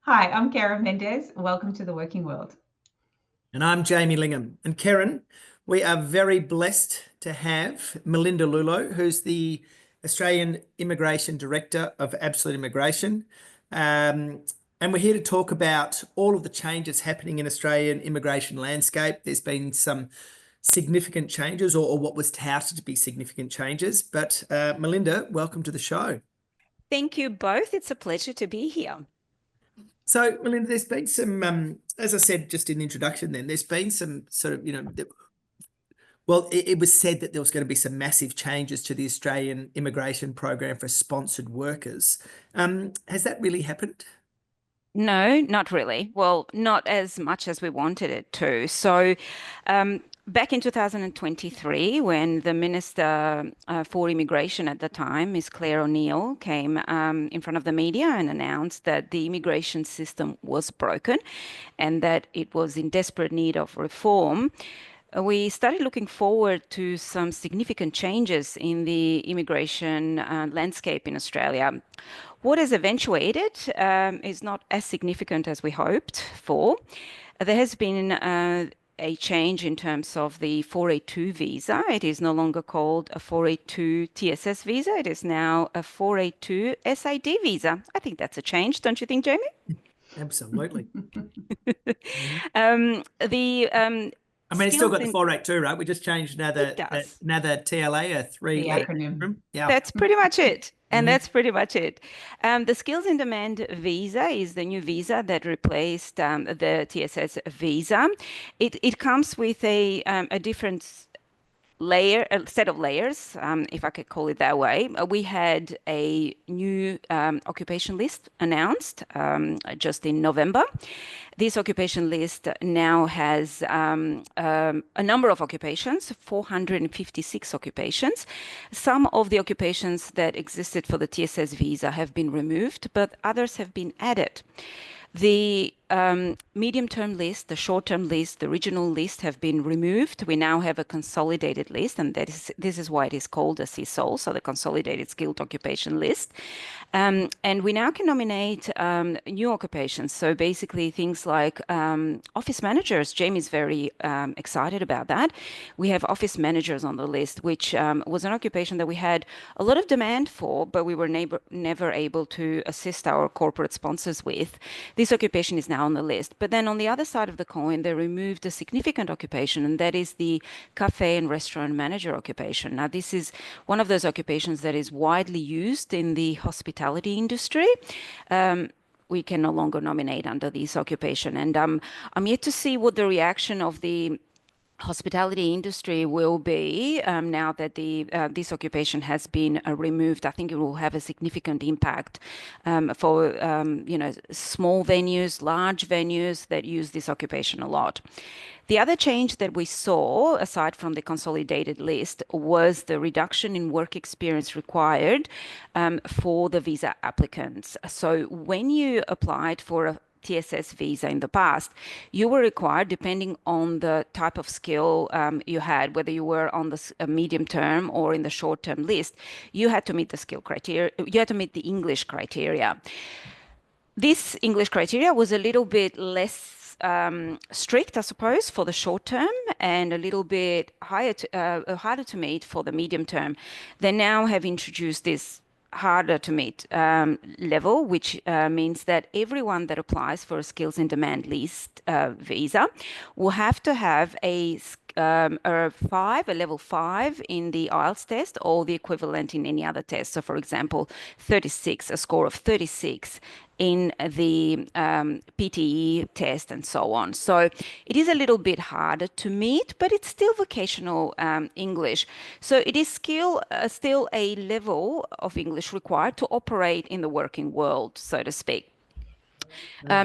Hi, I'm Karen Mendez. Welcome to the Working World. And I'm Jamie Lingham. And Karen, we are very blessed to have Majlinda Lulo, who's the Australian Immigration Director of Absolute Immigration. And we're here to talk about all of the changes happening in Australian immigration landscape. There's been some significant changes, or what was touted to be significant changes. But Majlinda, welcome to the show. Thank you both. It's a pleasure to be here. So, Melinda, there's been some, as I said just in the introduction, there's been some sort of, it was said that there was going to be some massive changes to the Australian immigration program for sponsored workers. Has that really happened? No, not really. Well, not as much as we wanted it to. So, back in 2023, when the Minister for Immigration at the time, Ms. Claire O'Neill, came in front of the media and announced that the immigration system was broken and that it was in desperate need of reform, we started looking forward to some significant changes in the immigration landscape in Australia. What has eventuated is not as significant as we hoped for. There has been a change in terms of the 482 visa. It is no longer called a 482 TSS visa. It is now a 482 SID visa. I think that's a change, don't you think, Jamie? Absolutely. The I mean, it's still got the 482, right? We just changed now the TLA, a three The acronym. Yeah. That's pretty much it. And that's pretty much it. The skills in demand visa is the new visa that replaced the TSS visa. It comes with a different set of layers, if I could call it that way. We had a new occupation list announced just in November. This occupation list now has a number of occupations, 456 occupations. Some of the occupations that existed for the TSS visa have been removed, but others have been added. The medium-term list, the short-term list, the regional list have been removed. We now have a consolidated list, and this is why it is called a CSOL, so the Consolidated Skilled Occupation List. And we now can nominate new occupations. So basically things like office managers. Jamie's very excited about that. We have office managers on the list, which was an occupation that we had a lot of demand for, but we were never able to assist our corporate sponsors with. This occupation is now on the list. But then on the other side of the coin, they removed a significant occupation, and that is the cafe and restaurant manager occupation. Now, this is one of those occupations that is widely used in the hospitality industry. We can no longer nominate under this occupation. And I'm yet to see what the reaction of the hospitality industry will be now that this occupation has been removed. I think it will have a significant impact for small venues, large venues that use this occupation a lot. The other change that we saw, aside from the consolidated list, was the reduction in work experience required for the visa applicants. So when you applied for a TSS visa in the past, you were required, depending on the type of skill you had, whether you were on the medium term or in the short term list, you had to meet the skill criteria, you had to meet the English criteria. This English criteria was a little bit less strict, I suppose, for the short term, and a little bit harder to meet for the medium term. They now have introduced this harder to meet level, which means that everyone that applies for a skills in demand list visa will have to have a level 5 in the IELTS test or the equivalent in any other test. So, for example, a score of 36 in the PTE test and so on. So it is a little bit harder to meet, but it's still vocational English. So it is still a level of English required to operate in the working world, so to speak.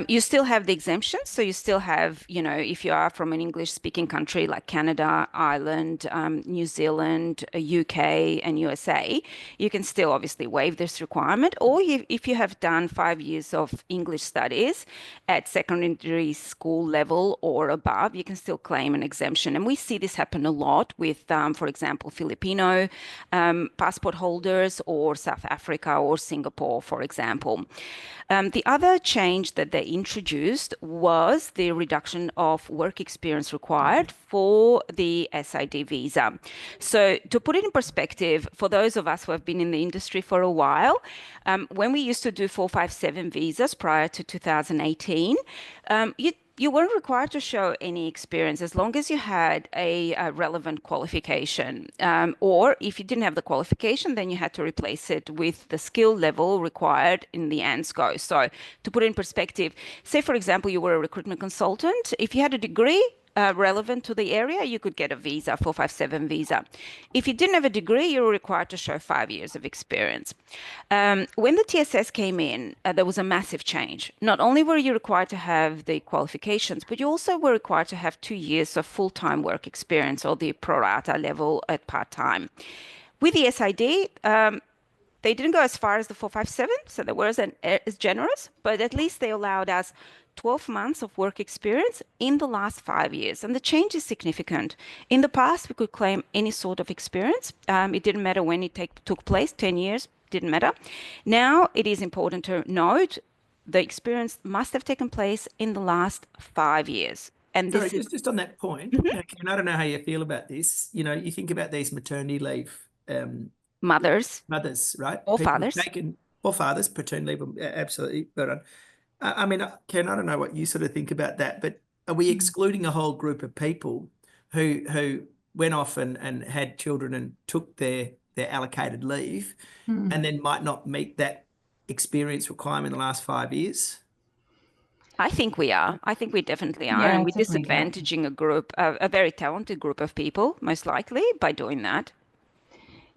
You still have the exemptions. So you still have, if you are from an English-speaking country like Canada, Ireland, New Zealand, UK, and USA, you can still obviously waive this requirement. Or if you have done 5 years of English studies at secondary school level or above, you can still claim an exemption. And we see this happen a lot with, for example, Filipino passport holders, or South Africa or Singapore, for example. The other change change that they introduced was the reduction of work experience required for the SID visa. So to put it in perspective, for those of us who have been in the industry for a while, when we used to do 457 visas prior to 2018, you weren't required to show any experience as long as you had a relevant qualification. Or if you didn't have the qualification, then you had to replace it with the skill level required in the ANSCO. So to put it in perspective, say, for example, you were a recruitment consultant. If you had a degree relevant to the area, you could get a visa, 457 visa. If you didn't have a degree, you were required to show 5 years of experience. When the TSS came in, there was a massive change. Not only were you required to have the qualifications, but you also were required to have 2 years of full-time work experience, or the pro rata level at part-time. With the SID, they didn't go as far as the 457, so they were as generous, but at least they allowed us 12 months of work experience in the last 5 years. And the change is significant. In the past, we could claim any sort of experience. It didn't matter when it took place, 10 years, didn't matter. Now, it is important to note the experience must have taken place in the last 5 years. And Sorry, this is just on that point, Karen, I don't know how you feel about this. You know, you think about these maternity leave mothers mothers, right? or People fathers. or fathers, paternity leave, absolutely. But I mean, Ken, I don't know what you sort of think about that, but are we excluding a whole group of people who went off and had children and took their allocated leave and then might not meet that experience requirement in the last 5 years? I think we are. I think we definitely are. Yeah, And we're it's definitely that. disadvantaging a group, a very talented group of people, most likely, by doing that.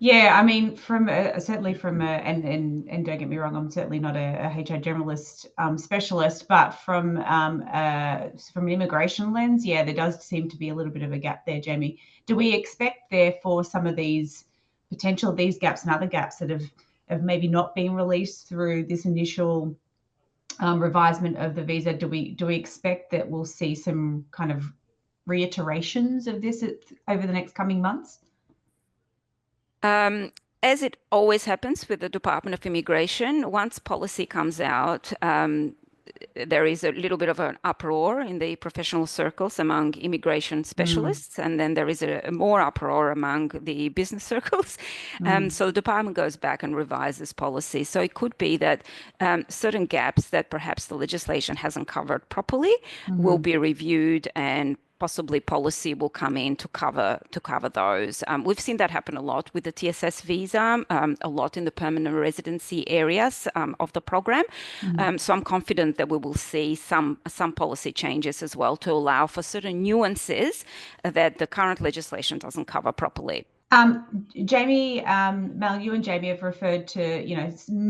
Yeah, I mean, certainly and don't get me wrong, I'm certainly not a HR generalist specialist, but from an immigration lens, yeah, there does seem to be a little bit of a gap there, Jamie. Do we expect, therefore, some of these gaps and other gaps that have maybe not been released through this initial revisement of the visa? Do we expect that we'll see some kind of reiterations of this over the next coming months? As it always happens with the Department of Immigration, once policy comes out, there is a little bit of an uproar in the professional circles among immigration specialists, and then there is a more uproar among the business circles. So the department goes back and revises policy. So it could be that certain gaps that perhaps the legislation hasn't covered properly will be reviewed, and possibly policy will come in to cover those. We've seen that happen a lot with the TSS visa, a lot in the permanent residency areas of the program. So I'm confident that we will see some policy changes as well to allow for certain nuances that the current legislation doesn't cover properly. Jamie, Mel, you and Jamie have referred to,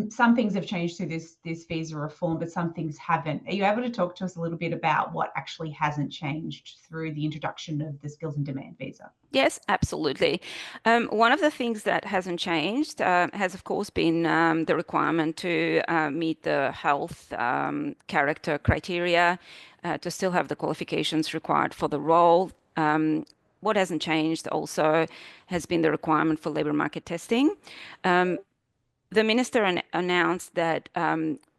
some things have changed through this visa reform, but some things haven't. Are you able to talk to us a little bit about what actually hasn't changed through the introduction of the skills and demand visa? Yes, absolutely. One of the things that hasn't changed has, of course, been the requirement to meet the health character criteria, to still have the qualifications required for the role. What hasn't changed also has been the requirement for labour market testing. The minister announced that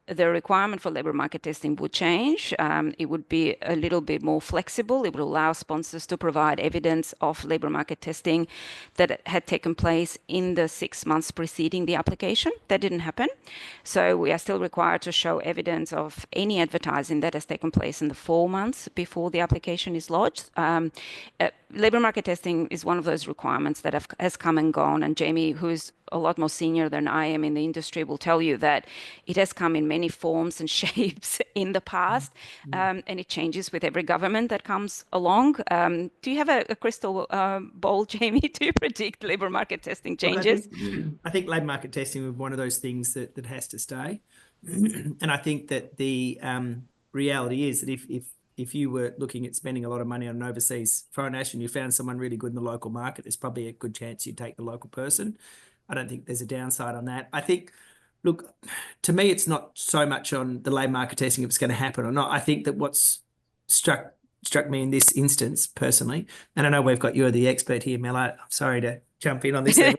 the requirement for labour market testing would change. It would be a little bit more flexible. It would allow sponsors to provide evidence of labour market testing that had taken place in the 6 months preceding the application. That didn't happen. So we are still required to show evidence of any advertising that has taken place in the 4 months before the application is lodged. Labour market testing is one of those requirements that has come and gone. And Jamie, who's a lot more senior than I am in the industry, will tell you that it has come in many forms and shapes in the past, and it changes with every government that comes along. Do you have a crystal ball, Jamie, to predict labour market testing changes? I think labour market testing is one of those things that has to stay. And I think that the reality is that if you were looking at spending a lot of money on an overseas foreign national, you found someone really good in the local market, there's probably a good chance you'd take the local person. I don't think there's a downside on that. I think, look, to me, it's not so much on the labour market testing if it's going to happen or not. I think that what's struck me in this instance personally, and I know we've got you the expert here, Mel. I'm sorry to jump in on this level,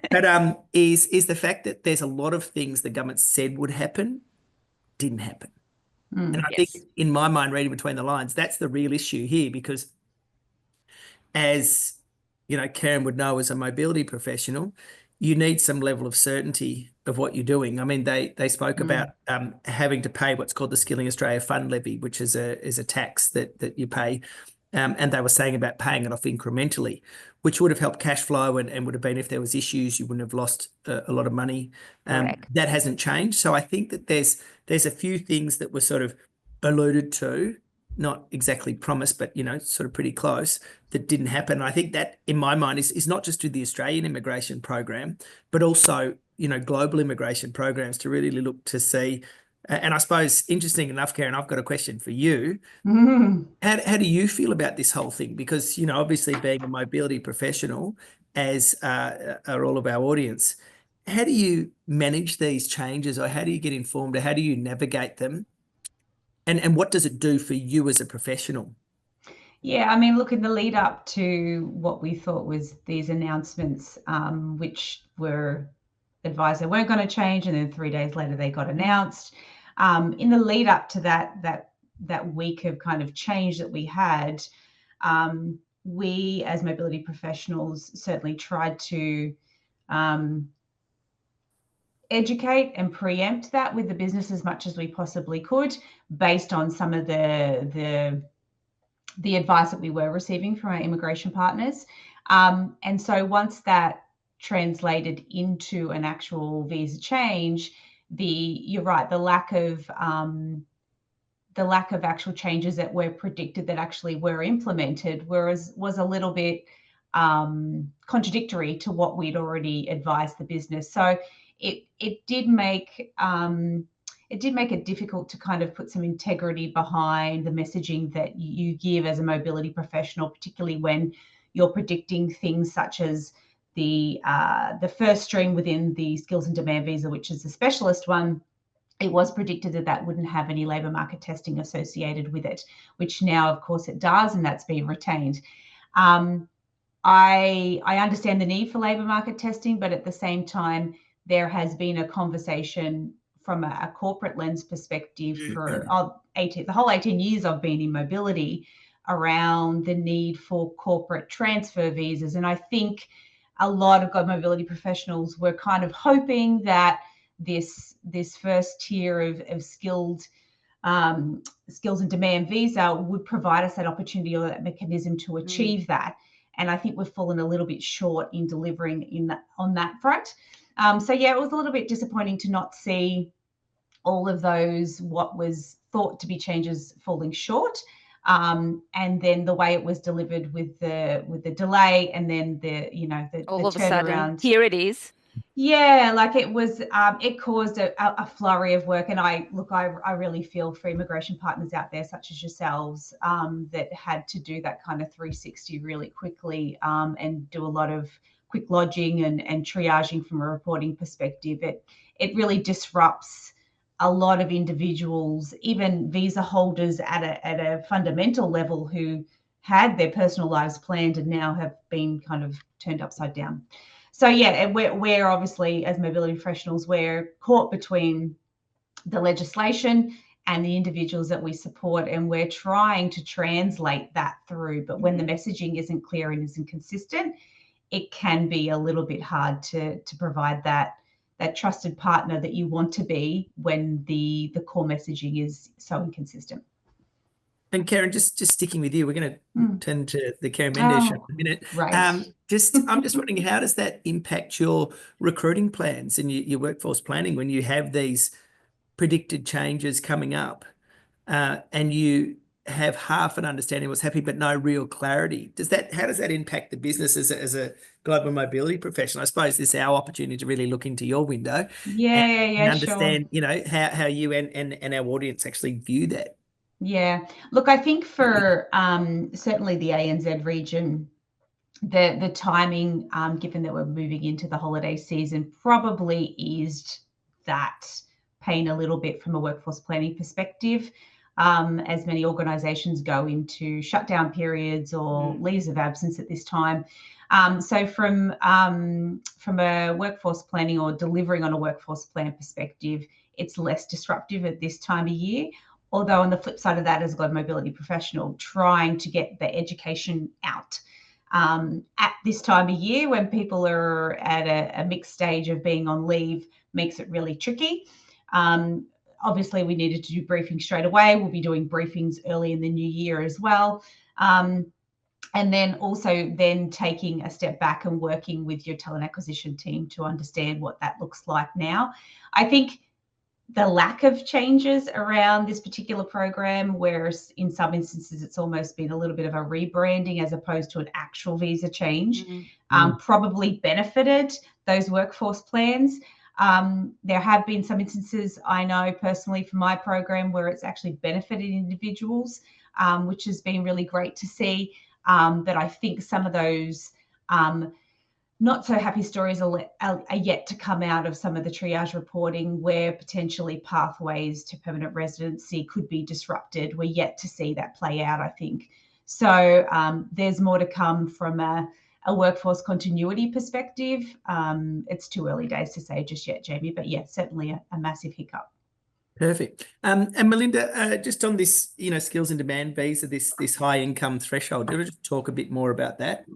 but is the fact that there's a lot of things the government said would happen, didn't happen. And I Yes. think in my mind, reading between the lines, that's the real issue here, because as you know, Karen would know, as a mobility professional, you need some level of certainty of what you're doing. I mean, they spoke about having to pay what's called the Skilling Australia Fund Levy, which is a tax that you pay. And they were saying about paying it off incrementally, which would have helped cash flow and would have been, if there was issues, you wouldn't have lost a lot of money. Correct. That hasn't changed. So I think that there's a few things that were sort of alluded to, not exactly promised, but, you know, sort of pretty close, that didn't happen. And I think that, in my mind, is not just to the Australian immigration program, but also, you know, global immigration programs to really look to see. And I suppose, interesting enough, Karen, I've got a question for you. How do you feel about this whole thing? Because, you know, obviously being a mobility professional, as are all of our audience, how do you manage these changes, or how do you get informed, or how do you navigate them? And what does it do for you as a professional? Yeah, I mean, look, in the lead up to what we thought was these announcements, which were advised they weren't going to change, and then 3 days later they got announced. In the lead up to that week of kind of change that we had, we as mobility professionals certainly tried to educate and preempt that with the business as much as we possibly could, based on some of the advice that we were receiving from our immigration partners. And so once that translated into an actual visa change, you're right, the lack of actual changes that were predicted that actually were implemented, was a little bit contradictory to what we'd already advised the business. So it did make it difficult to kind of put some integrity behind the messaging that you give as a mobility professional, particularly when you're predicting things such as the first stream within the skills and demand visa, which is the specialist one. It was predicted that wouldn't have any labour market testing associated with it, which now, of course, it does, and that's been retained. I understand the need for labour market testing, but at the same time, there has been a conversation from a corporate lens perspective for the whole 18 years I've been in mobility, around the need for corporate transfer visas. And I think a lot of mobility professionals were kind of hoping that this first tier of skills and demand visa would provide us that opportunity or that mechanism to achieve that. And I think we've fallen a little bit short in delivering on that front. So yeah, it was a little bit disappointing to not see all of those, what was thought to be changes, falling short. And then the way it was delivered with the delay, and then the all of turnaround. A sudden, here it is. Yeah, like it was, it caused a flurry of work. And I really feel for immigration partners out there, such as yourselves, that had to do that kind of 360 really quickly, and do a lot of quick lodging and triaging from a reporting perspective. It really disrupts a lot of individuals, even visa holders at a fundamental level, who had their personal lives planned and now have been kind of turned upside down. So yeah, we're obviously, as mobility professionals, we're caught between the legislation and the individuals that we support, and we're trying to translate that through. But when the messaging isn't clear and isn't consistent, it can be a little bit hard to provide that trusted partner that you want to be when the core messaging is so inconsistent. And Karen, just sticking with you, we're going to turn to the Karen Mendez show in a minute. Right. I'm just wondering, how does that impact your recruiting plans and your workforce planning when you have these predicted changes coming up, and you have half an understanding of what's happening but no real clarity? How does that impact the business as a global mobility professional? I suppose this is our opportunity to really look into your window and understand, sure. you know, how you and our audience actually view that. Yeah, look, I think for certainly the ANZ region, the timing, given that we're moving into the holiday season, probably eased that pain a little bit from a workforce planning perspective, as many organisations go into shutdown periods or leaves of absence at this time. So from a workforce planning or delivering on a workforce plan perspective, it's less disruptive at this time of year. Although on the flip side of that, as a global mobility professional, trying to get the education out at this time of year when people are at a mixed stage of being on leave makes it really tricky. Obviously, we needed to do briefings straight away. We'll be doing briefings early in the new year as well. And then also then taking a step back and working with your talent acquisition team to understand what that looks like now. I think the lack of changes around this particular program, whereas in some instances it's almost been a little bit of a rebranding as opposed to an actual visa change, probably benefited those workforce plans. There have been some instances I know personally for my program where it's actually benefited individuals, which has been really great to see. But I think some of those not so happy stories are yet to come out of some of the triage reporting where potentially pathways to permanent residency could be disrupted. We're yet to see that play out, I think. So there's more to come from a workforce continuity perspective. It's too early days to say just yet, Jamie, but yeah, certainly a massive hiccup. Perfect. And Majlinda, just on this, skills in demand visa, this high income threshold, do you want to just talk a bit more about that?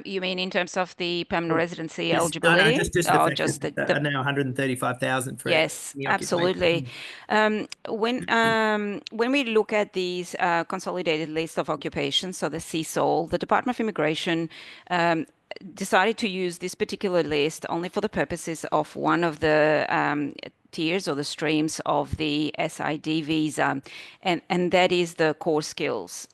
You mean in terms of the permanent residency Yes. eligibility? No, just the fact that now 135,000 for yes, any absolutely. When we look at these consolidated list of occupations, so the CSOL, the Department of Immigration decided to use this particular list only for the purposes of one of the tiers or the streams of the SID visa, and that is the core skills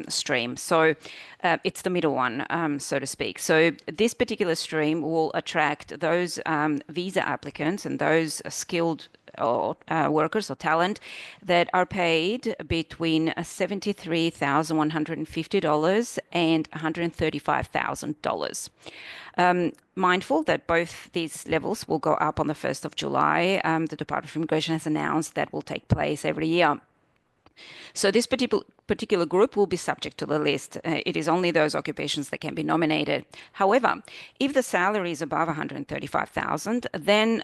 stream. So it's the middle one, so to speak. So this particular stream will attract those visa applicants and those skilled or workers or talent that are paid between $73,150 and $135,000. Mindful that both these levels will go up on the 1st of July. The Department of Immigration has announced that will take place every year. So this particular group will be subject to the list. It is only those occupations that can be nominated. However, if the salary is above $135,000, then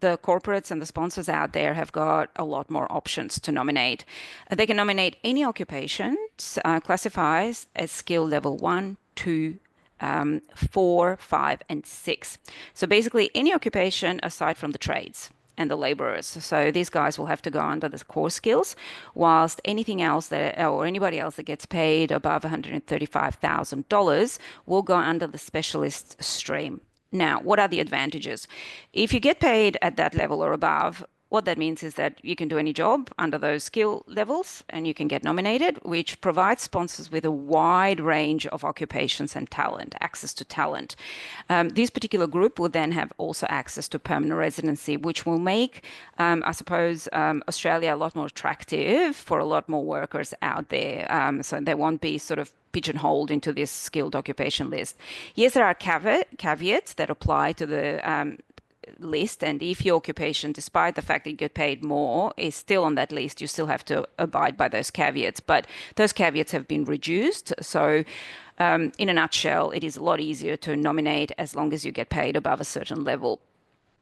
the corporates and the sponsors out there have got a lot more options to nominate. They can nominate any occupations classified as skill level 1, 2, 4, 5, and 6. So basically any occupation aside from the trades and the laborers. So these guys will have to go under the core skills, whilst anything else or anybody else that gets paid above $135,000 will go under the specialist stream. Now, what are the advantages? If you get paid at that level or above, what that means is that you can do any job under those skill levels and you can get nominated, which provides sponsors with a wide range of occupations and talent, access to talent. This particular group will then have also access to permanent residency, which will make, I suppose, Australia a lot more attractive for a lot more workers out there. So they won't be sort of pigeonholed into this skilled occupation list. Yes, there are caveats that apply to the list, and if your occupation, despite the fact that you get paid more, is still on that list, you still have to abide by those caveats. But those caveats have been reduced. So in a nutshell, it is a lot easier to nominate as long as you get paid above a certain level.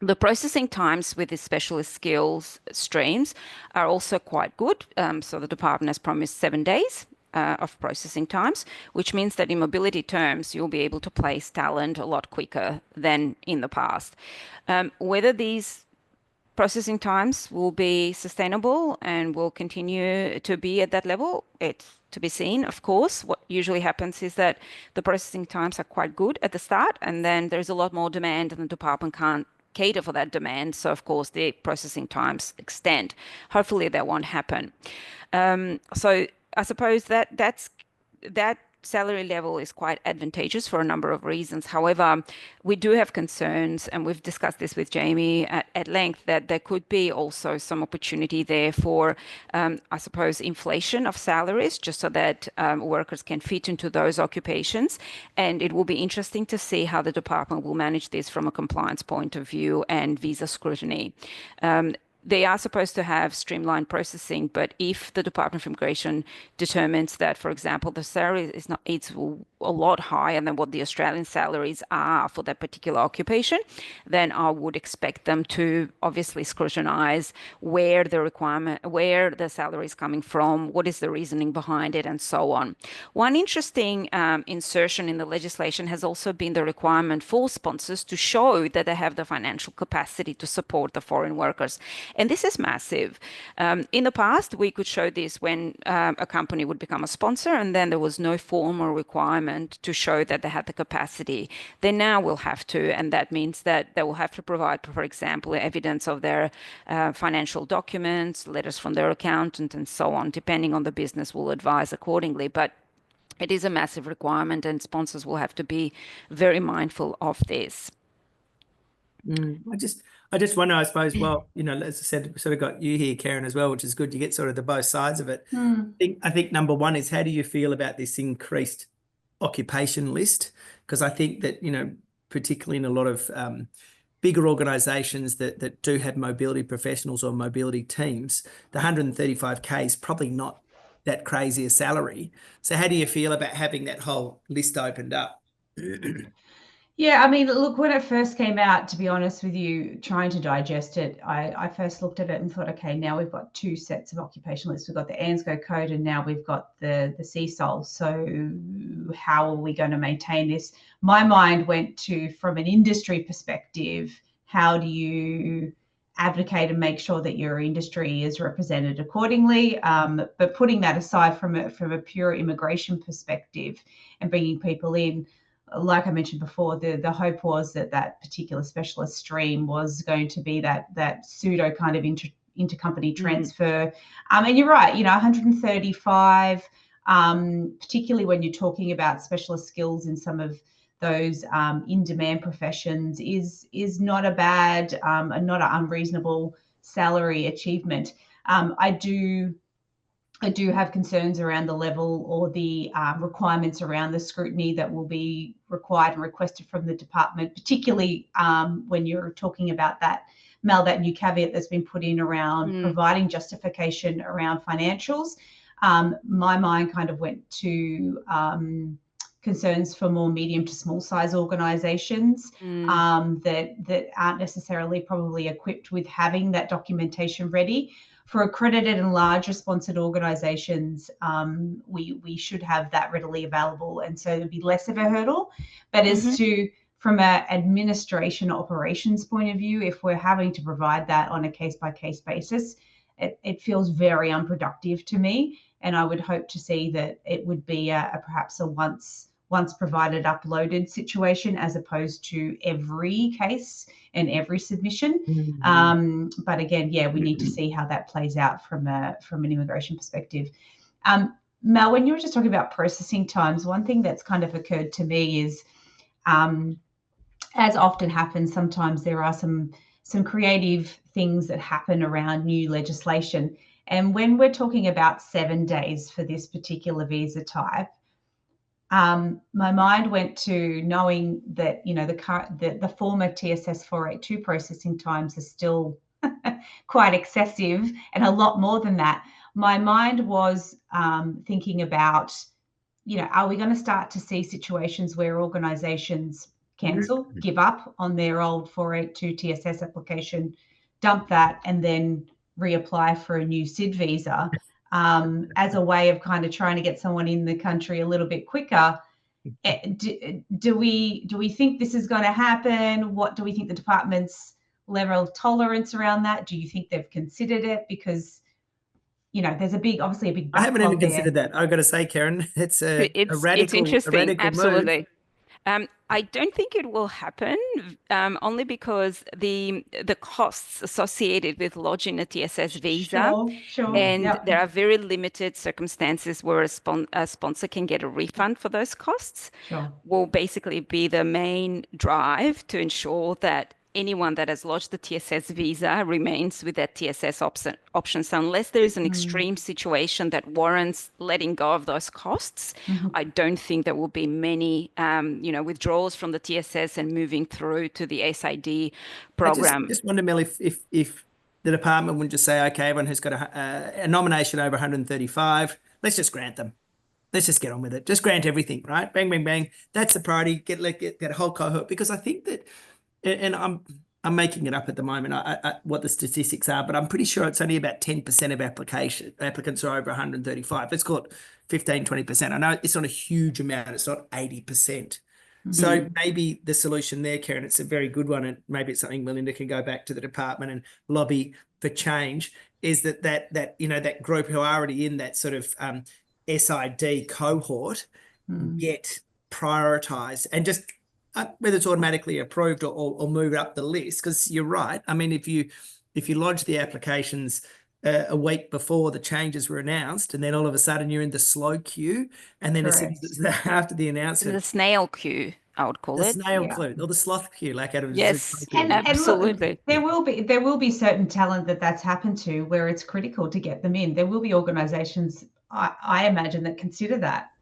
The processing times with the specialist skills streams are also quite good. So the department has promised 7 days of processing times, which means that in mobility terms, you'll be able to place talent a lot quicker than in the past. Whether these processing times will be sustainable and will continue to be at that level, it's to be seen, of course. What usually happens is that the processing times are quite good at the start, and then there's a lot more demand and the department can't cater for that demand. So, of course, the processing times extend. Hopefully that won't happen. So I suppose that salary level is quite advantageous for a number of reasons. However, we do have concerns, and we've discussed this with Jamie at length, that there could be also some opportunity there for, I suppose, inflation of salaries, just so that workers can fit into those occupations. And it will be interesting to see how the department will manage this from a compliance point of view and visa scrutiny. they are supposed to have streamlined processing, but if the Department of Immigration determines that, for example, the salary is not, it's a lot higher than what the Australian salaries are for that particular occupation, then I would expect them to obviously scrutinize where the salary is coming from, what is the reasoning behind it, and so on. One interesting insertion in the legislation has also been the requirement for sponsors to show that they have the financial capacity to support the foreign workers. And this is massive. In the past, we could show this when a company would become a sponsor, and then there was no formal requirement to show that they had the capacity. They now will have to, and that means that they will have to provide, for example, evidence of their financial documents, letters from their accountant, and so on. Depending on the business, will advise accordingly. But it is a massive requirement, and sponsors will have to be very mindful of this. I just wonder, I suppose, well, you know, as I said, we sort of got you here, Karen, as well, which is good. You get sort of the both sides of it. I think number one is, how do you feel about this increased occupation list? Because I think that, you know, particularly in a lot of bigger organisations that do have mobility professionals or mobility teams, the 135K is probably not that crazy a salary. So how do you feel about having that whole list opened up? Yeah, I mean, look, when it first came out, to be honest with you, trying to digest it, I first looked at it and thought, okay, now we've got two sets of occupation lists. We've got the ANZCO code, and now we've got the CSOL. So how are we going to maintain this? My mind went to, from an industry perspective, how do you advocate and make sure that your industry is represented accordingly? But putting that aside, from a pure immigration perspective and bringing people in, like I mentioned before, the hope was that particular specialist stream was going to be that pseudo kind of intercompany transfer. And you're right, you know, 135, particularly when you're talking about specialist skills in some of those in-demand professions, is not a bad and not an unreasonable salary achievement. I do have concerns around the level or the requirements around the scrutiny that will be required and requested from the department, particularly when you're talking about that new caveat that's been put in around providing justification around financials. My mind kind of went to concerns for more medium to small size organisations that aren't necessarily probably equipped with having that documentation ready. For accredited and larger sponsored organisations, we should have that readily available, and so it'd be less of a hurdle. But as to, from an administration operations point of view, if we're having to provide that on a case-by-case basis, it feels very unproductive to me. And I would hope to see that it would be perhaps a once provided uploaded situation, as opposed to every case and every submission. But again, yeah, we need to see how that plays out from an immigration perspective. Mel, when you were just talking about processing times, one thing that's kind of occurred to me is, as often happens, sometimes there are some creative things that happen around new legislation. And when we're talking about 7 days for this particular visa type, my mind went to knowing that, you know, the former TSS 482 processing times are still quite excessive, and a lot more than that. My mind was thinking about, you know, are we going to start to see situations where organisations cancel, give up on their old 482 TSS application, dump that, and then reapply for a new SID visa? As a way of kind of trying to get someone in the country a little bit quicker. Do we think this is going to happen? What do we think the department's level of tolerance around that? Do you think they've considered it? Because, you know, there's obviously a big backlog. I haven't even considered that. I've got to say, Karen, it's interesting. A radical Absolutely. move. I don't think it will happen, only because the costs associated with lodging a TSS visa, sure. And there are very limited circumstances where a sponsor can get a refund for those costs. Will basically be the main drive to ensure that anyone that has lodged the TSS visa remains with that TSS option. So unless there is an extreme situation that warrants letting go of those costs, I don't think there will be many, withdrawals from the TSS and moving through to the SID program. I just wonder, Mel, if the department wouldn't just say, okay, everyone who's got a nomination over 135, let's just grant them. Let's just get on with it. Just grant everything, right? Bang, bang, bang. That's the priority. Get a whole cohort. Because I think that, and I'm making it up at the moment, what the statistics are, but I'm pretty sure it's only about 10% of applicants are over 135. Let's call it 15, 20%. I know it's not a huge amount. It's not 80%. So maybe the solution there, Karen, it's a very good one, and maybe it's something Melinda can go back to the department and lobby for change, is that you know, that group who are already in that sort of SID cohort get prioritised, and just whether it's automatically approved or move up the list. Because you're right. I mean, if you lodge the applications a week before the changes were announced, and then all of a sudden you're in the slow queue, and then as soon as after the announcement, the snail queue, I would call the it. snail queue or the sloth queue, like Adam. Yes, absolutely. And look, there will be certain talent that's happened to where it's critical to get them in. There will be organisations, I imagine, that consider that,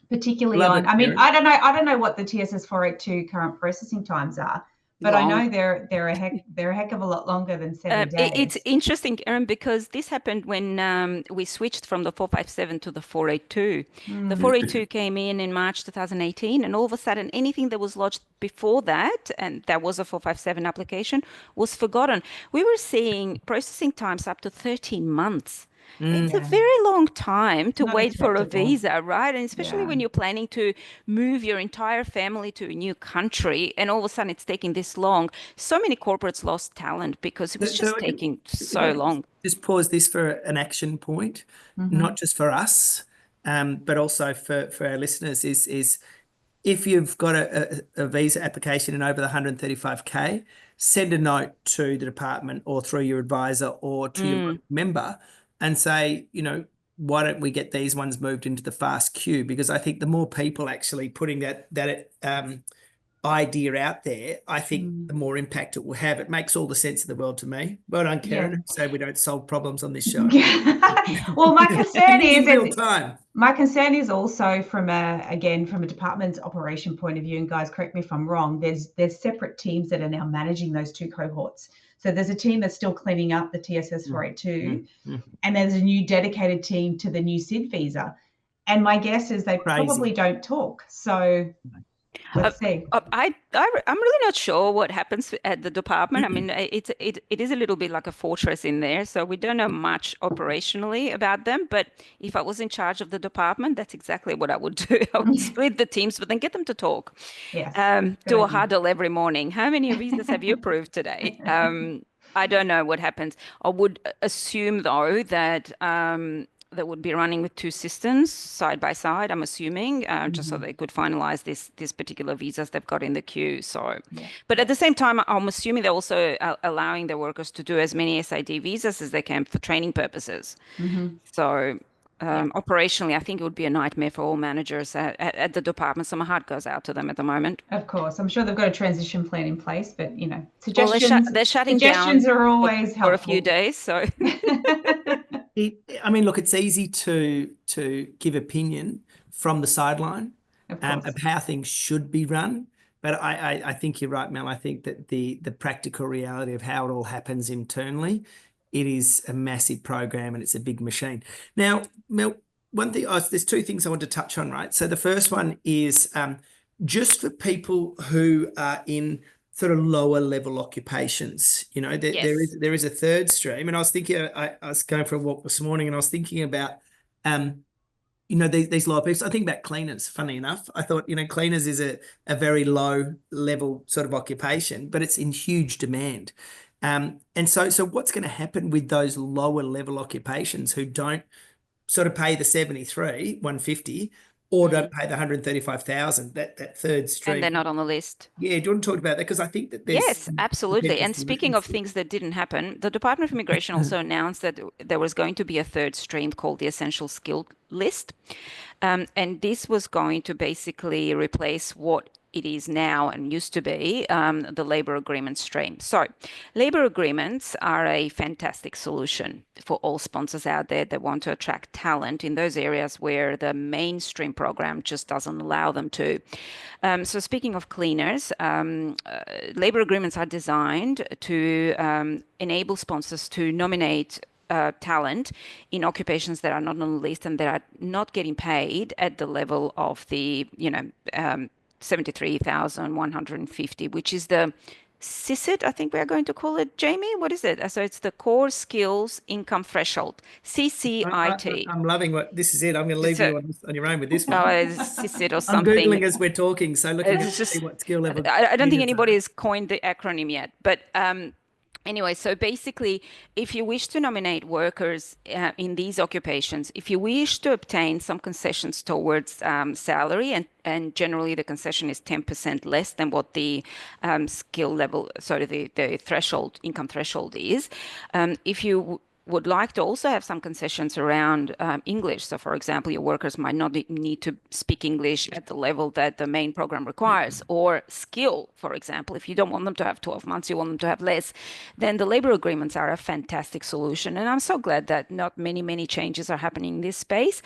particularly on. I mean, I don't know what the TSS 482 current processing times are. But long. I know they're a heck of a lot longer than 7 days. It's interesting, Erin, because this happened when we switched from the 457 to the 482. The 482 came in March 2018, and all of a sudden, anything that was lodged before that, and that was a 457 application, was forgotten. We were seeing processing times up to 13 months. It's a very long time to wait for a visa, right? And especially when you're planning to move your entire family to a new country, and all of a sudden it's taking this long. So many corporates lost talent because it was just taking so long. Just pause this for an action point, not just for us, but also for our listeners, is if you've got a visa application in over the 135K, send a note to the department or through your advisor or to your member, and say, you know, why don't we get these ones moved into the fast queue? Because I think the more people actually putting that idea out there, I think the more impact it will have. It makes all the sense in the world to me. Well done, Karen. So we don't solve problems on this show. Well, my concern is real time. My concern is also from a department's operation point of view, and guys, correct me if I'm wrong, there's separate teams that are now managing those two cohorts. So there's a team that's still cleaning up the TSS 482, and there's a new dedicated team to the new SID visa. And my guess is they probably don't talk. So let's see. I'm really not sure what happens at the department. I mean, it is a little bit like a fortress in there, so we don't know much operationally about them. But if I was in charge of the department, that's exactly what I would do. I would split the teams, but then get them to talk. Yes. Do a huddle every morning. How many visas have you approved today? I don't know what happens. I would assume, though, that they would be running with two systems side by side, I'm assuming, just so they could finalize this particular visas they've got in the queue. So, but at the same time, I'm assuming they're also allowing their workers to do as many SID visas as they can for training purposes. So operationally, I think it would be a nightmare for all managers at the department. So my heart goes out to them at the moment. Of course, I'm sure they've got a transition plan in place, but you know, suggestions. They're shutting suggestions down are always helpful for a few days. So. I mean, look, it's easy to give opinion from the sideline of how things should be run. But I think you're right, Mel. I think that the practical reality of how it all happens internally, it is a massive program and it's a big machine. Now, Mel, one thing, there's two things I want to touch on, right? So the first one is just for people who are in sort of lower level occupations, you know, there is a third stream. And I was thinking, I was going for a walk this morning and I was thinking about, you know, these lower people. I think about cleaners, funny enough. I thought, you know, cleaners is a very low level sort of occupation, but it's in huge demand. And so what's going to happen with those lower level occupations who don't sort of pay the 150, or don't pay the 135,000, that third stream. And they're not on the list. Yeah, do you want to talk about that? Because I think that there's... Yes, absolutely. And speaking of things that didn't happen, the Department of Immigration also announced that there was going to be a third stream called the Essential Skill List. And this was going to basically replace what it is now and used to be the labor agreement stream. So labor agreements are a fantastic solution for all sponsors out there that want to attract talent in those areas where the mainstream program just doesn't allow them to. So speaking of cleaners, labor agreements are designed to enable sponsors to nominate talent in occupations that are not on the list and that are not getting paid at the level of the, 73,150, which is the SID, I think we're going to call it, Jamie. What is it? So it's the Core Skills Income Threshold, CCIT. I'm loving what this is. I'm going to leave you on your own with this one. Oh, it's SID or I'm something. Googling as we're talking, so looking at see what skill level. I don't think anybody has coined the acronym yet, but anyway, so basically, if you wish to nominate workers in these occupations, if you wish to obtain some concessions towards salary, and generally the concession is 10% less than what the skill level, the threshold, income threshold is, if you would like to also have some concessions around English. So, for example, your workers might not need to speak English at the level that the main program requires, or skill, for example. If you don't want them to have 12 months, you want them to have less, then the labor agreements are a fantastic solution. And I'm so glad that not many changes are happening in this space.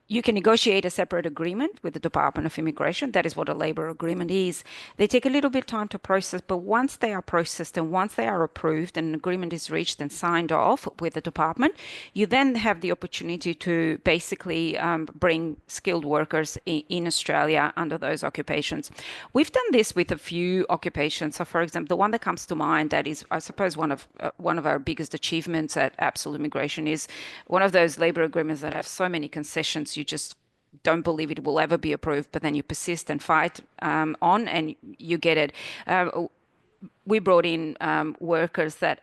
You can negotiate a separate agreement with the Department of Immigration. That is what a labor agreement is. They take a little bit of time to process, but once they are processed and once they are approved and an agreement is reached and signed off with the department, you then have the opportunity to basically bring skilled workers in Australia under those occupations. We've done this with a few occupations. So, for example, the one that comes to mind that is, I suppose, one of our biggest achievements at Absolute Immigration is one of those labor agreements that have so many concessions you just don't believe it will ever be approved, but then you persist and fight on and you get it. We brought in workers that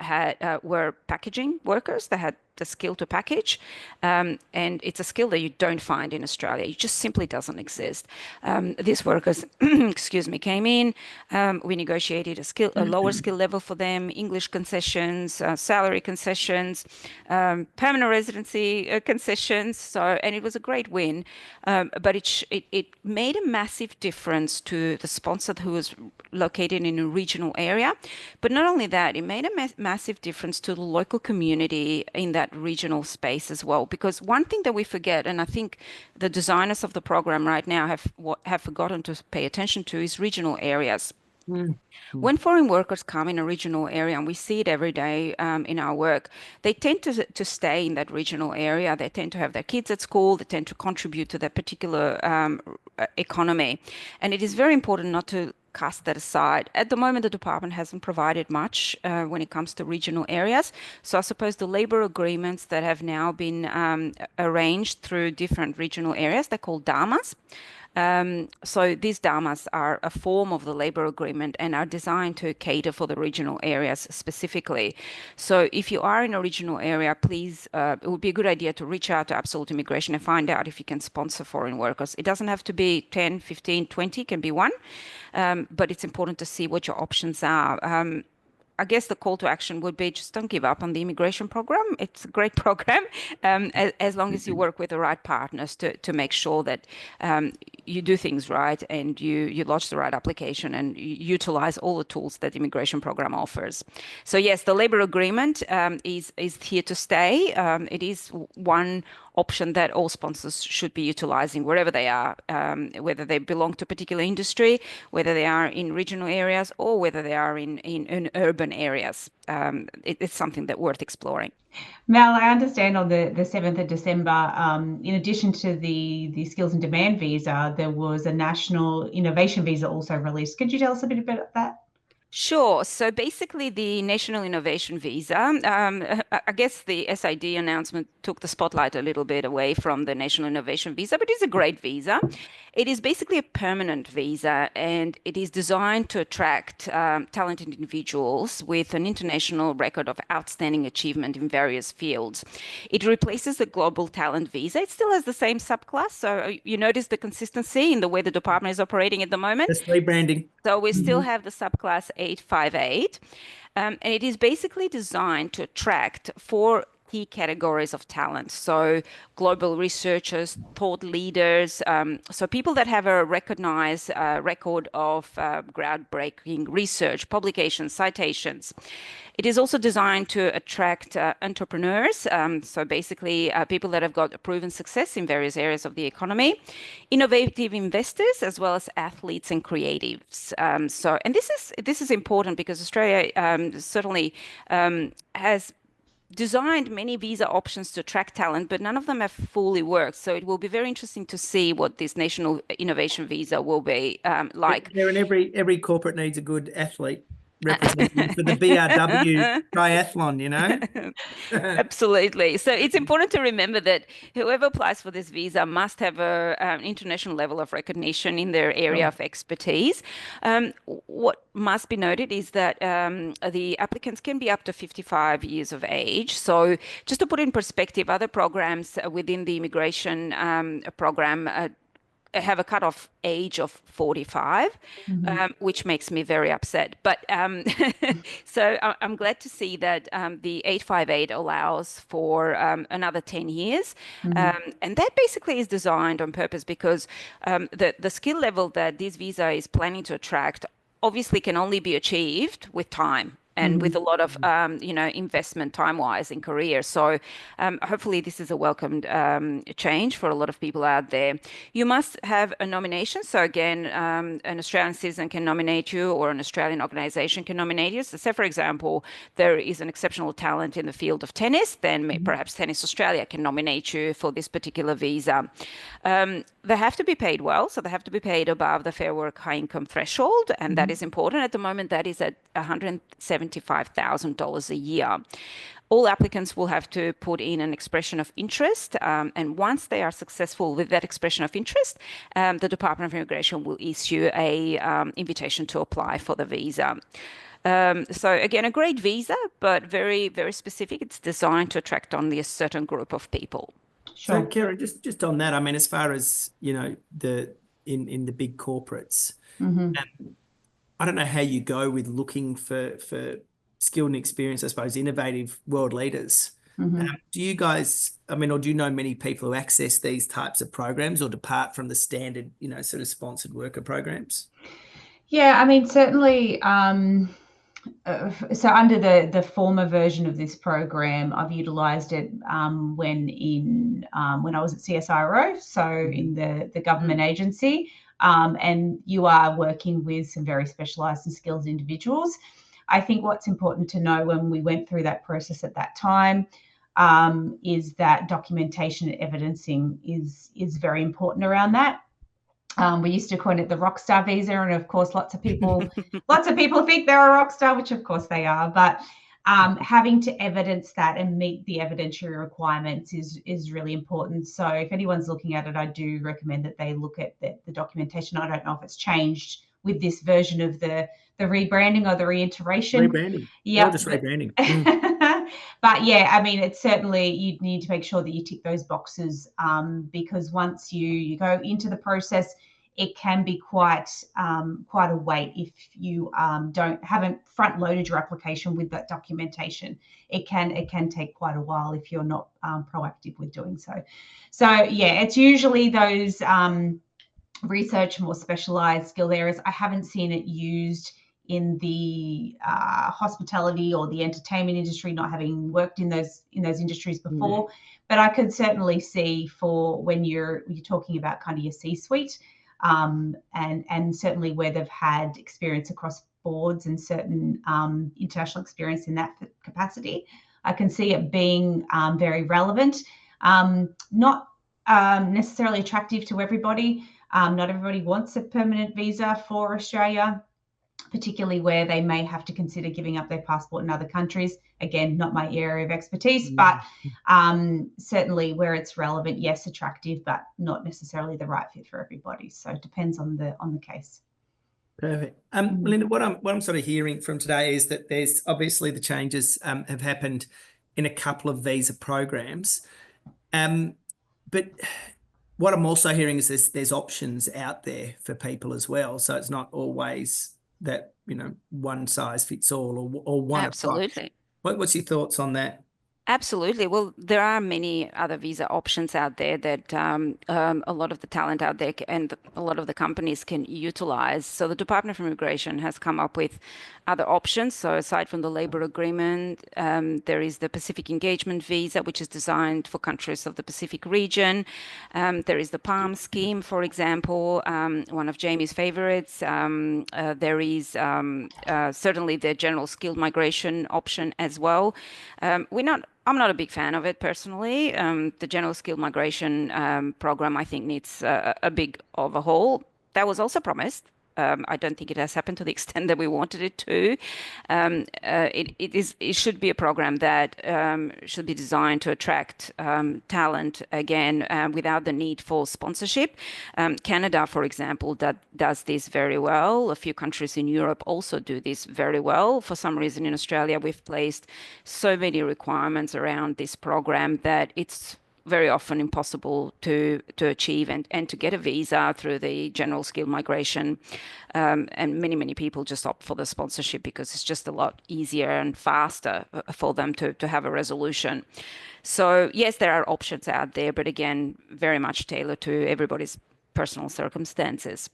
were packaging workers that had the skill to package, and it's a skill that you don't find in Australia. It just simply doesn't exist. These workers, excuse me, came in. We negotiated a lower skill level for them, English concessions, salary concessions, permanent residency concessions. And it was a great win. But it made a massive difference to the sponsor who was located in a regional area. But not only that, it made a massive difference to the local community in that regional space as well. Because one thing that we forget, and I think the designers of the program right now have forgotten to pay attention to, is regional areas. When foreign workers come in a regional area, and we see it every day in our work, they tend to stay in that regional area. They tend to have their kids at school. They tend to contribute to that particular economy. And it is very important not to cast that aside. At the moment, the department hasn't provided much when it comes to regional areas. So I suppose the labor agreements that have now been arranged through different regional areas, they're called DAMAs. So these DAMAs are a form of the labor agreement and are designed to cater for the regional areas specifically. So if you are in a regional area, please, it would be a good idea to reach out to Absolute Immigration and find out if you can sponsor foreign workers. It doesn't have to be 10, 15, 20, can be one, but it's important to see what your options are. I guess the call to action would be just don't give up on the immigration program. It's a great program, as long as you work with the right partners to make sure that you do things right and you lodge the right application and you utilize all the tools that the immigration program offers. So yes, the labor agreement is here to stay. It is one option that all sponsors should be utilizing wherever they are, whether they belong to a particular industry, whether they are in regional areas, or whether they are in urban areas. It's something that's worth exploring. Mel, I understand on the 7th of December, in addition to the skills and demand visa, there was a national innovation visa also released. Could you tell us a bit about that? Sure. So basically, the National Innovation Visa, I guess the SID announcement took the spotlight a little bit away from the National Innovation Visa, but it's a great visa. It is basically a permanent visa, and it is designed to attract talented individuals with an international record of outstanding achievement in various fields. It replaces the Global Talent Visa. It still has the same subclass, so you notice the consistency in the way the department is operating at the moment. That's rebranding. So we still have the subclass 858, and it is basically designed to attract for key categories of talent. So global researchers, thought leaders, so people that have a recognized record of groundbreaking research, publications, citations. It is also designed to attract entrepreneurs, so basically people that have got proven success in various areas of the economy, innovative investors, as well as athletes and creatives. And this is important because Australia certainly has designed many visa options to attract talent, but none of them have fully worked. So it will be very interesting to see what this national innovation visa will be like. Karen, every corporate needs a good athlete representing for the BRW triathlon, you know? Absolutely. So it's important to remember that whoever applies for this visa must have an international level of recognition in their area of expertise. What must be noted is that the applicants can be up to 55 years of age. So just to put in perspective, other programs within the immigration program have a cutoff age of 45, which makes me very upset. But so I'm glad to see that the 858 allows for another 10 years. And that basically is designed on purpose because the skill level that this visa is planning to attract obviously can only be achieved with time and with a lot of, investment time-wise in career. So hopefully this is a welcomed change for a lot of people out there. You must have a nomination. So again, an Australian citizen can nominate you or an Australian organisation can nominate you. So say, for example, there is an exceptional talent in the field of tennis, then perhaps Tennis Australia can nominate you for this particular visa. They have to be paid well. So they have to be paid above the Fair Work High Income threshold. And that is important. At the moment, that is at $175,000 a year. All applicants will have to put in an expression of interest. And once they are successful with that expression of interest, the Department of Immigration will issue a invitation to apply for the visa. So again, a great visa, but very, very specific. It's designed to attract only a certain group of people. So, Karen, just on that, I mean, as far as, you know, in the big corporates, I don't know how you go with looking for skilled and experienced, I suppose, innovative world leaders. Do you guys, I mean, or do you know many people who access these types of programs or depart from the standard, you know, sort of sponsored worker programs? Yeah, I mean, certainly. So under the former version of this program, I've utilised it when I was at CSIRO, so in the government agency, and you are working with some very specialised and skilled individuals. I think what's important to know when we went through that process at that time is that documentation and evidencing is very important around that. We used to call it the rockstar visa, and of course, lots of people think they're a rockstar, which of course they are. But having to evidence that and meet the evidentiary requirements is really important. So if anyone's looking at it, I do recommend that they look at the documentation. I don't know if it's changed with this version of the rebranding or the reiteration. Rebranding. Yeah, just rebranding. But yeah, I mean, it's certainly, you need to make sure that you tick those boxes because once you go into the process, it can be quite a wait if you haven't front loaded your application with that documentation. It can take quite a while if you're not proactive with doing so. So yeah, it's usually those research, more specialized skilled areas. I haven't seen it used in the hospitality or the entertainment industry, not having worked in those industries before. But I could certainly see for when you're talking about kind of your C-suite, and certainly where they've had experience across boards and certain international experience in that capacity, I can see it being very relevant. Not necessarily attractive to everybody. Not everybody wants a permanent visa for Australia, particularly where they may have to consider giving up their passport in other countries. Again, not my area of expertise, but certainly where it's relevant, yes, attractive, but not necessarily the right fit for everybody. So it depends on the case. Perfect. Melinda, what I'm sort of hearing from today is that there's obviously the changes have happened in a couple of visa programs, but what I'm also hearing is there's options out there for people as well. So it's not always that, you know, one size fits all or one Absolutely. approach. What's your thoughts on that? Absolutely. Well, there are many other visa options out there that a lot of the talent out there and a lot of the companies can utilize. So the Department of Immigration has come up with other options. So aside from the labor agreement, there is the Pacific Engagement Visa, which is designed for countries of the Pacific region. There is the PALM scheme, for example, one of Jamie's favorites. There is certainly the general skilled migration option as well. I'm not a big fan of it personally. The general skilled migration program, I think, needs a big overhaul. That was also promised. I don't think it has happened to the extent that we wanted it to. It should be a program that should be designed to attract talent again without the need for sponsorship. Canada, for example, does this very well. A few countries in Europe also do this very well. For some reason in Australia, we've placed so many requirements around this program that it's very often impossible to achieve and to get a visa through the general skilled migration. And many people just opt for the sponsorship because it's just a lot easier and faster for them to have a resolution. So yes, there are options out there, but again, very much tailored to everybody's personal circumstances.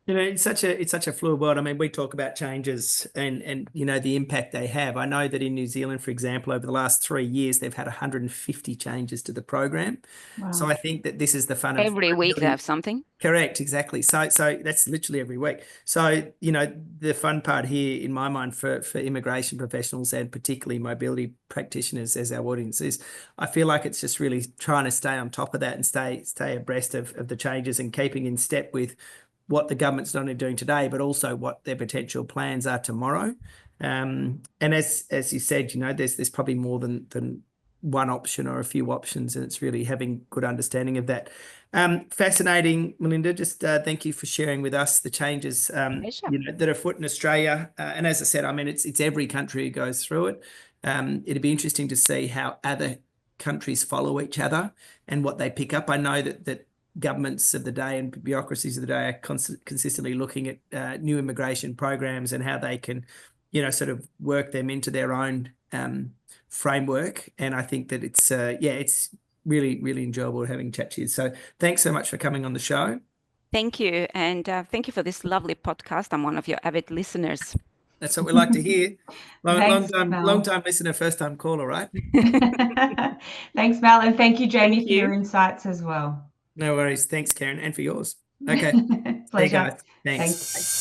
You know, it's such a fluid world. I mean, we talk about changes and you know the impact they have. I know that in New Zealand, for example, over the last 3 years, they've had 150 changes to the program. Wow. So I think that this is the fun of every week they have something. Correct, exactly. So that's literally every week. So, you know, the fun part here in my mind for immigration professionals and particularly mobility practitioners as our audience is I feel like it's just really trying to stay on top of that and stay abreast of the changes and keeping in step with what the government's not only doing today, but also what their potential plans are tomorrow. And as you said, you know, there's probably more than one option or a few options, and it's really having good understanding of that. Fascinating, Majlinda. Just thank you for sharing with us the changes you know, that are afoot in Australia. And as I said, I mean, it's every country who goes through it. It'd be interesting to see how other countries follow each other and what they pick up. I know that governments of the day and bureaucracies of the day are consistently looking at new immigration programs and how they can, you know, sort of work them into their own framework. And I think that it's it's really enjoyable having a chat to you. So thanks so much for coming on the show. Thank you. And thank you for this lovely podcast. I'm one of your avid listeners. That's what we like to hear. Thanks, long time listener, first time caller, right? Thanks, Mel. And thank you, Jamie, Thank for your you. insights as well. No worries. Thanks, Karen, and for yours. Okay. Pleasure. Hey, guys. Thanks. Thanks.